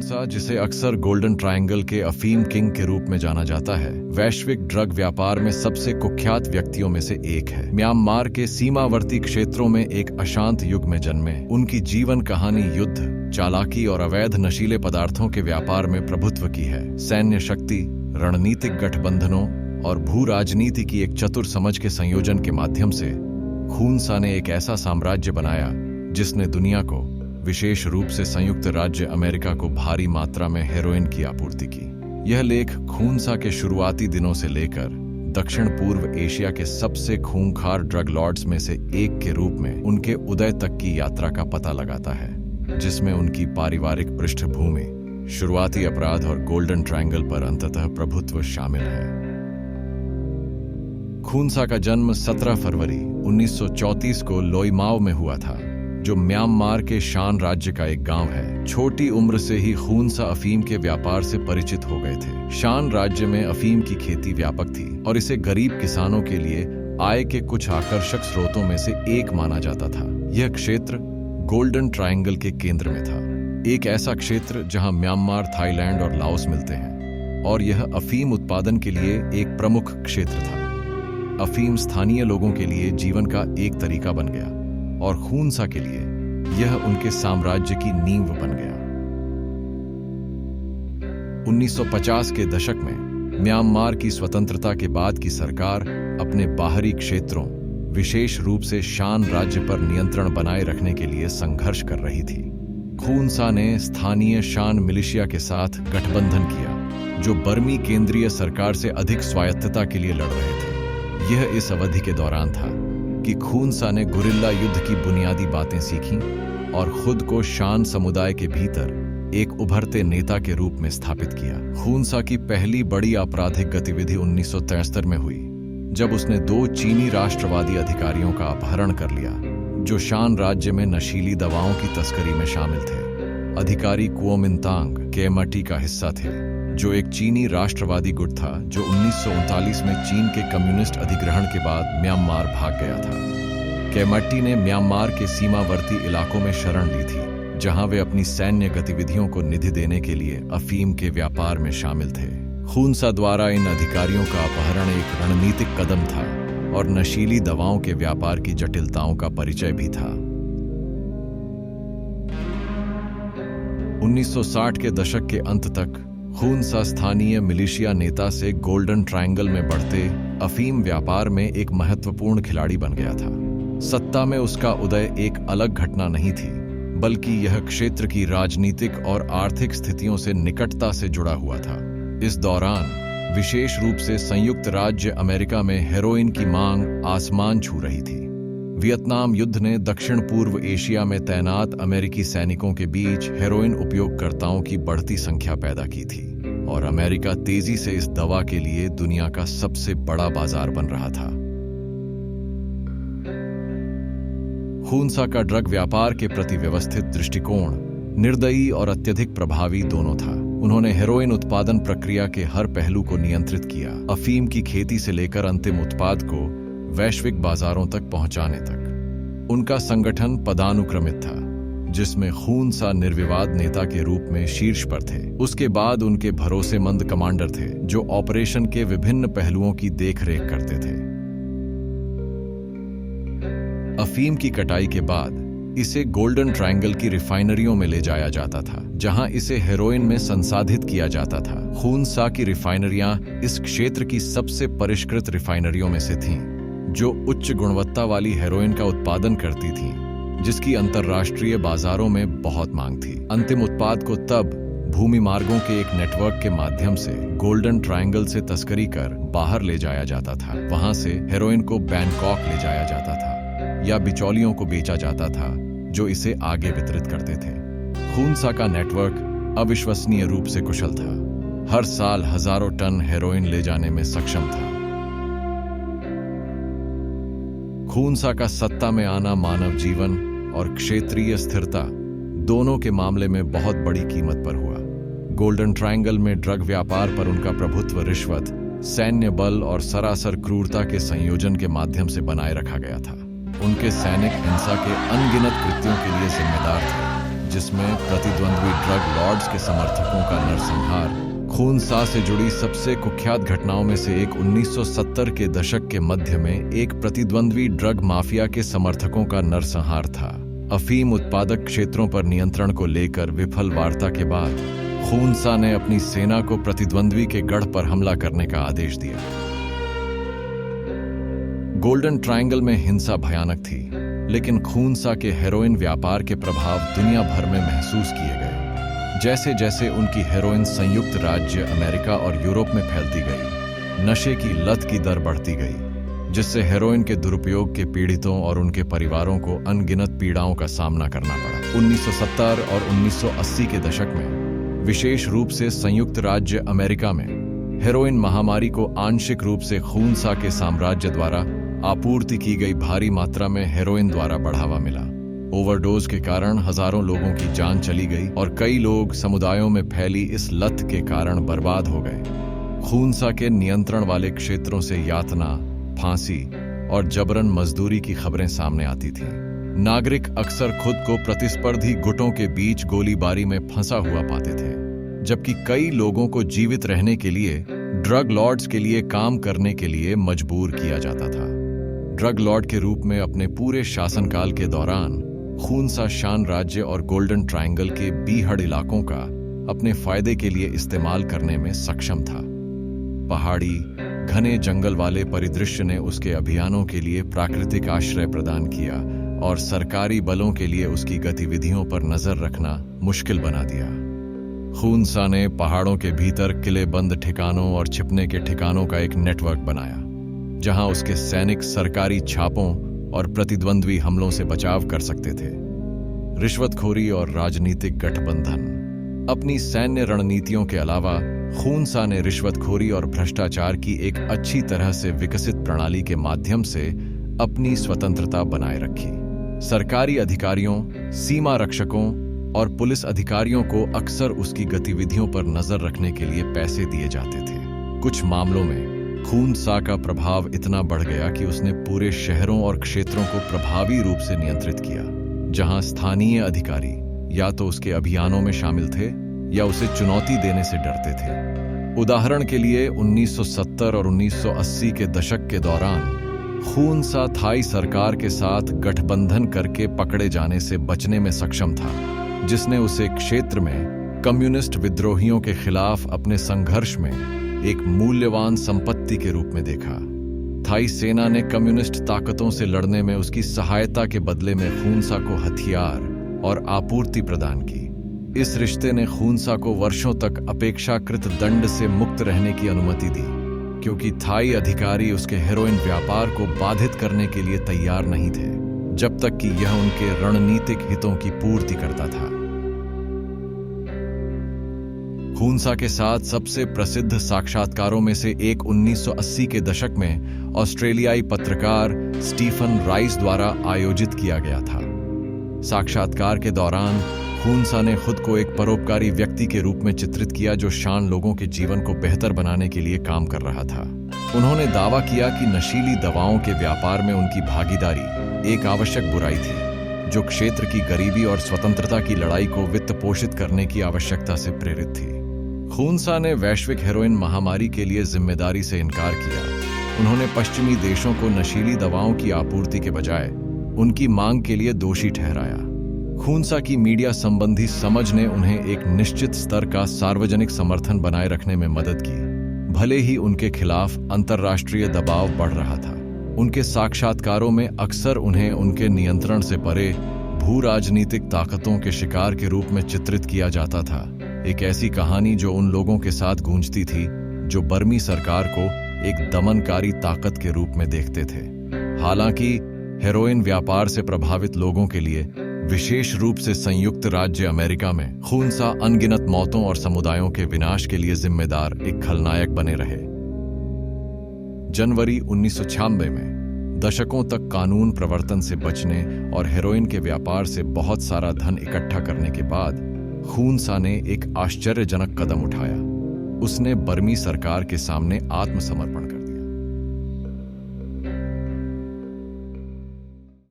खूंसा, जिसे अक्सर golden triangle के अफीम किंग के रूप में जाना जाता है, वैश्विक ड्रग व्यापार में सबसे कुख्यात व्यक्तियों में से एक है। म्यांमार के सीमावर्ती क्षेत्रों में एक अशांत युग में जन्मे उनकी जीवन कहानी युद्ध, चालाकी और अवैध नशीले पदार्थों के व्यापार में प्रभुत्व की है। सैन्य शक्ति, रणनीतिक गठबंधनों और भू राजनीति की एक चतुर समझ के संयोजन के माध्यम से खूंसा ने एक ऐसा साम्राज्य बनाया जिसने दुनिया को, विशेष रूप से संयुक्त राज्य अमेरिका को, भारी मात्रा में हेरोइन की आपूर्ति की। यह लेख खूंसा के शुरुआती दिनों से लेकर दक्षिण पूर्व एशिया के सबसे खूंखार ड्रग लॉर्ड्स में से एक के रूप में उनके उदय तक की यात्रा का पता लगाता है, जिसमें उनकी पारिवारिक पृष्ठभूमि, शुरुआती अपराध और गोल्डन ट्रायंगल पर अंततः प्रभुत्व शामिल है। खूंसा का जन्म 17 फरवरी 1934 को लोईमाओ में हुआ था, जो म्यांमार के शान राज्य का एक गांव है। छोटी उम्र से ही खूंसा अफीम के व्यापार से परिचित हो गए थे। शान राज्य में अफीम की खेती व्यापक थी और इसे गरीब किसानों के लिए आय के कुछ आकर्षक स्रोतों में से एक माना जाता था। यह क्षेत्र गोल्डन ट्रायंगल के केंद्र में था, एक ऐसा क्षेत्र जहां म्यांमार, थाईलैंड और लाओस मिलते हैं, और यह अफीम उत्पादन के लिए एक प्रमुख क्षेत्र था। अफीम स्थानीय लोगों के लिए जीवन का एक तरीका बन गया और खूंसा के लिए यह उनके साम्राज्य की नींव बन गया। 1950 के दशक में म्यांमार की स्वतंत्रता के बाद की सरकार अपने बाहरी क्षेत्रों, विशेष रूप से शान राज्य पर नियंत्रण बनाए रखने के लिए संघर्ष कर रही थी। खूंसा ने स्थानीय शान मिलिशिया के साथ गठबंधन किया, जो बर्मी केंद्रीय सरकार से अधिक स्वायत्तता के लिए लड़ रहे थे। यह इस अवधि के दौरान था कि खूंसा ने गुरिल्ला युद्ध की बुनियादी बातें सीखीं और खुद को शान समुदाय के भीतर एक उभरते नेता के रूप में स्थापित किया। खूंसा की पहली बड़ी आपराधिक गतिविधि 1973 में हुई, जब उसने 2 चीनी राष्ट्रवादी अधिकारियों का अपहरण कर लिया, जो शान राज्य में नशीली दवाओं की तस्करी में शामिल थे। अधिकारी कुओमिंतांग केमाटी का हिस्सा थे, जो एक चीनी राष्ट्रवादी गुट था जो 1939 में चीन के कम्युनिस्ट अधिग्रहण के बाद म्यांमार भाग गया था। केमाटी ने म्यांमार के सीमावर्ती इलाकों में शरण ली थी, जहां वे अपनी सैन्य गतिविधियों को निधि देने के लिए अफीम के व्यापार में शामिल थे। खूंसा द्वारा इन अधिकारियों का अपहरण एक रणनीतिक कदम था और नशीली दवाओं के व्यापार की जटिलताओं का परिचय भी था। 1960 के दशक के अंत तक खूंसा स्थानीय मिलिशिया नेता से गोल्डन ट्रायंगल में बढ़ते अफीम व्यापार में एक महत्वपूर्ण खिलाड़ी बन गया था। सत्ता में उसका उदय एक अलग घटना नहीं थी, बल्कि यह क्षेत्र की राजनीतिक और आर्थिक स्थितियों से निकटता से जुड़ा हुआ था। इस दौरान विशेष रूप से संयुक्त राज्य अमेरिका में हेरोइन की मांग आसमान छू रही थी। वियतनाम युद्ध ने दक्षिण पूर्व एशिया में तैनात अमेरिकी सैनिकों के बीच हेरोइन उपयोगकर्ताओं की बढ़ती संख्या पैदा की थी, और अमेरिका तेजी से इस दवा के लिए दुनिया का सबसे बड़ा बाजार बन रहा था। खूंसा का ड्रग व्यापार के प्रति व्यवस्थित दृष्टिकोण निर्दयी और अत्यधिक प्रभावी दोनों था। उन्होंने हेरोइन उत्पादन प्रक्रिया के हर पहलू को नियंत्रित किया, अफीम की खेती से लेकर अंतिम उत्पाद को वैश्विक बाजारों तक पहुंचाने तक। उनका संगठन पदानुक्रमित था, जिसमें खूंसा निर्विवाद नेता के रूप में शीर्ष पर थे। उसके बाद उनके भरोसेमंद कमांडर थे, जो ऑपरेशन के विभिन्न पहलुओं की देखरेख करते थे। अफीम की कटाई के बाद इसे गोल्डन ट्रायंगल की रिफाइनरियों में ले जाया जाता था, जहां इसे हेरोइन में संसाधित किया जाता था। खूंसा की रिफाइनरियां इस क्षेत्र की सबसे परिष्कृत रिफाइनरियों में से थीं, जो उच्च गुणवत्ता वाली हेरोइन का उत्पादन करती थीं, जिसकी अंतर्राष्ट्रीय बाजारों में बहुत मांग थी। अंतिम उत्पाद को तब भूमि मार्गों के एक नेटवर्क के माध्यम से गोल्डन ट्रायंगल से तस्करी कर बाहर ले जाया जाता था। वहां से हेरोइन को बैंकॉक ले जाया जाता था या बिचौलियों को बेचा जाता था, जो इसे आगे वितरित करते थे। खूंसा का नेटवर्क अविश्वसनीय रूप से कुशल था, हर साल हजारों टन हेरोइन ले जाने में सक्षम था। खूंसा का सत्ता में आना मानव जीवन और क्षेत्रीय स्थिरता दोनों के मामले में बहुत बड़ी कीमत पर हुआ। गोल्डन ट्रायंगल में ड्रग व्यापार पर उनका प्रभुत्व रिश्वत, सैन्य बल और सरासर क्रूरता के संयोजन के माध्यम से बनाए रखा गया था। उनके सैनिक हिंसा के अनगिनत कृत्यों के लिए जिम्मेदार थे, जिसमें प्रतिद्वंद्वी ड्रग लॉर्ड्स के समर्थकों का नरसंहार खूनसा से जुड़ी सबसे कुख्यात घटनाओं में से एक 1970 के दशक के मध्य में एक प्रतिद्वंद्वी ड्रग माफिया के समर्थकों का नरसंहार था। अफीम उत्पादक क्षेत्रों पर नियंत्रण को लेकर विफल वार्ता के बाद खूनसा ने अपनी सेना को प्रतिद्वंद्वी के गढ़ पर हमला करने का आदेश दिया। गोल्डन ट्रायंगल में हिंसा भयानक थी, लेकिन खूनसा के हेरोइन व्यापार के प्रभाव दुनिया भर में महसूस किए गए। जैसे जैसे उनकी हेरोइन संयुक्त राज्य अमेरिका और यूरोप में फैलती गई, नशे की लत की दर बढ़ती गई, जिससे हेरोइन के दुरुपयोग के पीड़ितों और उनके परिवारों को अनगिनत पीड़ाओं का सामना करना पड़ा। 1970 और 1980 के दशक में विशेष रूप से संयुक्त राज्य अमेरिका में हेरोइन महामारी को आंशिक रूप से खूनसा के साम्राज्य द्वारा आपूर्ति की गई भारी मात्रा में हेरोइन द्वारा बढ़ावा मिला। ओवरडोज के कारण हजारों लोगों की जान चली गई और कई लोग समुदायों में फैली इस लत के कारण बर्बाद हो गए। खूनसा के नियंत्रण वाले क्षेत्रों से यातना, फांसी और जबरन मजदूरी की खबरें सामने आती थीं। नागरिक अक्सर खुद को प्रतिस्पर्धी गुटों के बीच गोलीबारी में फंसा हुआ पाते थे, जबकि कई लोगों को जीवित रहने के लिए ड्रग लॉर्ड्स के लिए काम करने के लिए मजबूर किया जाता था। ड्रग लॉर्ड के रूप में अपने पूरे शासनकाल के दौरान खूनसा शान राज्य और गोल्डन ट्रायंगल के बीहड़ इलाकों का अपने फायदे के लिए इस्तेमाल करने में सक्षम था। पहाड़ी घने जंगल वाले परिदृश्य ने उसके अभियानों के लिए प्राकृतिक आश्रय प्रदान किया और सरकारी बलों के लिए उसकी गतिविधियों पर नजर रखना मुश्किल बना दिया। खूनसा ने पहाड़ों के भीतर किलेबंद ठिकानों और छिपने के ठिकानों का एक नेटवर्क बनाया, जहां उसके सैनिक सरकारी छापों और प्रतिद्वंद्वी हमलों से बचाव कर सकते थे। रिश्वतखोरी और राजनीतिक गठबंधन। अपनी सैन्य रणनीतियों के अलावा खूनसा ने रिश्वतखोरी और भ्रष्टाचार की एक अच्छी तरह से विकसित प्रणाली के माध्यम से अपनी स्वतंत्रता बनाए रखी। सरकारी अधिकारियों, सीमा रक्षकों और पुलिस अधिकारियों को अक्सर उसकी गतिविधियों पर नजर रखने के लिए पैसे दिए जाते थे। कुछ मामलों में खूनसा का प्रभाव इतना बढ़ गया कि उसने पूरे शहरों और क्षेत्रों को प्रभावी रूप से नियंत्रित किया, जहां स्थानीय अधिकारी या तो उसके अभियानों में शामिल थे या उसे चुनौती देने से डरते थे। उदाहरण के लिए 1970 और 1980 के दशक के दौरान खूनसा थाई सरकार के साथ गठबंधन करके पकड़े जाने से बचने में सक्षम था, जिसने उसे क्षेत्र में कम्युनिस्ट विद्रोहियों के खिलाफ अपने संघर्ष में एक मूल्यवान संपत्ति के रूप में देखा। थाई सेना ने कम्युनिस्ट ताकतों से लड़ने में उसकी सहायता के बदले में खूनसा को हथियार और आपूर्ति प्रदान की। इस रिश्ते ने खूनसा को वर्षों तक अपेक्षाकृत दंड से मुक्त रहने की अनुमति दी, क्योंकि थाई अधिकारी उसके हेरोइन व्यापार को बाधित करने के लिए तैयार नहीं थे, जब तक कि यह उनके रणनीतिक हितों की पूर्ति करता था। खूनसा के साथ सबसे प्रसिद्ध साक्षात्कारों में से एक 1980 के दशक में ऑस्ट्रेलियाई पत्रकार स्टीफन राइस द्वारा आयोजित किया गया था। साक्षात्कार के दौरान खूनसा ने खुद को एक परोपकारी व्यक्ति के रूप में चित्रित किया, जो शान लोगों के जीवन को बेहतर बनाने के लिए काम कर रहा था। उन्होंने दावा किया कि नशीली दवाओं के व्यापार में उनकी भागीदारी एक आवश्यक बुराई थी, जो क्षेत्र की गरीबी और स्वतंत्रता की लड़ाई को वित्त पोषित करने की आवश्यकता से प्रेरित थी। खूनसा ने वैश्विक हेरोइन महामारी के लिए जिम्मेदारी से इनकार किया। उन्होंने पश्चिमी देशों को नशीली दवाओं की आपूर्ति के बजाय उनकी मांग के लिए दोषी ठहराया। खूनसा की मीडिया संबंधी समझ ने उन्हें एक निश्चित स्तर का सार्वजनिक समर्थन बनाए रखने में मदद की, भले ही उनके खिलाफ अंतर्राष्ट्रीय दबाव बढ़ रहा था। उनके साक्षात्कारों में अक्सर उन्हें उनके नियंत्रण से परे भू राजनीतिक ताकतों के शिकार के रूप में चित्रित किया जाता था, एक ऐसी कहानी जो उन लोगों के साथ गूंजती थी जो बर्मी सरकार को एक दमनकारी ताकत के रूप में देखते थे। हालांकि हेरोइन व्यापार से प्रभावित लोगों के लिए, विशेष रूप से संयुक्त राज्य अमेरिका में, खूनसा अनगिनत मौतों और समुदायों के विनाश के लिए जिम्मेदार एक खलनायक बने रहे। जनवरी 1996 में दशकों तक कानून प्रवर्तन से बचने और हेरोइन के व्यापार से बहुत सारा धन इकट्ठा करने के बाद खूनसा ने एक आश्चर्यजनक कदम उठाया। उसने बर्मी सरकार के सामने आत्मसमर्पण कर दिया।